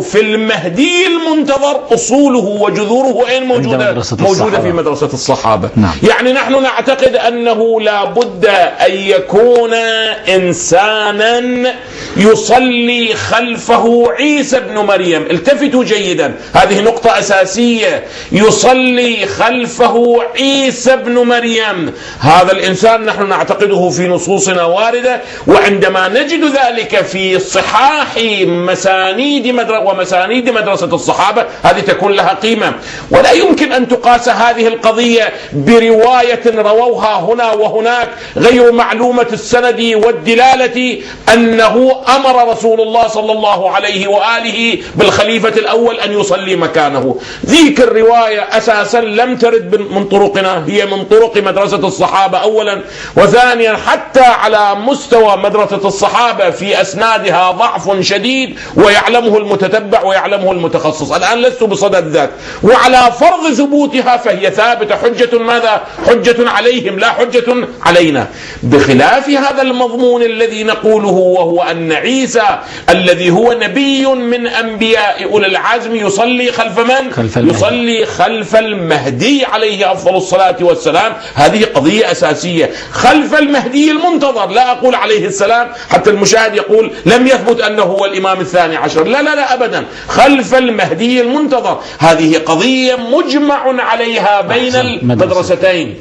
في المهدي المنتظر أصوله وجذوره أين موجودة؟ موجودة في مدرسة الصحابة. نعم. يعني نحن نعتقد أنه لا بد أن يكون إنسانا يصلي خلفه عيسى بن مريم. التفتوا جيدا، هذه نقطة أساسية. يصلي خلفه عيسى بن مريم، هذا الإنسان نحن نعتقده في نصوصنا واردة، وعندما نجد ذلك في صحاح ومسانيد مدرسة الصحابة هذه تكون لها قيمة. ولا يمكن أن تقاس هذه القضية برواية رووها هنا وهناك غير معلومة السند والدلالة أنه أمر رسول الله صلى الله عليه وآله بالخليفة الأول أن يصلي مكانه. ذيك الرواية أساسا لم ترد من طرقنا، هي من طرق مدرسة الصحابة أولا، وثانيا حتى على مستوى مدرسة الصحابة في أسنادها ضعف شديد ويعلمه المتتبع ويعلمه المتخصص. الآن لست بصدد ذاك، وعلى فرض ثبوتها فهي ثابتة، حجة ماذا؟ حجة عليهم لا حجة علينا، بخلاف هذا المضمون الذي نقوله، وهو أن عيسى الذي هو نبي من أنبياء أولي العزم يصلي خلف من؟ يصلي خلف المهدي عليه أفضل الصلاة والسلام. هذه قضية أساسية، خلف المهدي المنتظر، لا أقول عليه السلام حتى المشاهد يقول لم يثبت أنه هو الإمام الثاني عشر، لا لا لا أبدا، خلف المهدي المنتظر. هذه قضية مجمع عليها بين المدرستين.